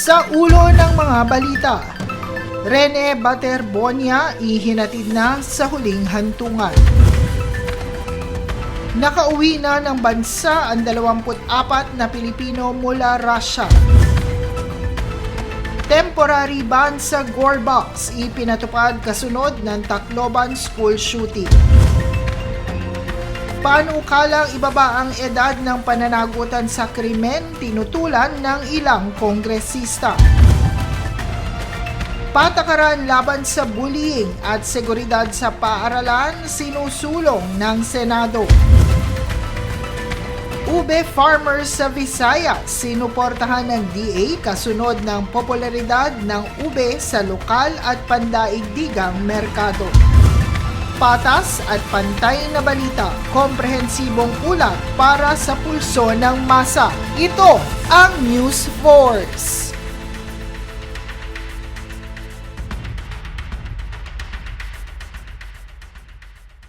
Sa ulo ng mga balita, Rene Baterbonia ihinatid na sa huling hantungan. Nakauwi na ng bansa ang 24 na Pilipino mula Russia. Temporary ban sa Gorebox ipinatupad kasunod ng Tacloban school shooting. Panukalang ibaba ang edad ng pananagutan sa krimen tinutulan ng ilang kongresista. Patakaran laban sa bullying at seguridad sa paaralan sinusulong ng Senado. Ube farmers sa Visayas sinuportahan ng DA kasunod ng popularidad ng ube sa lokal at pandaigdigang merkado. Patas at pantay na balita, komprehensibong ulat para sa pulso ng masa. Ito ang News Force.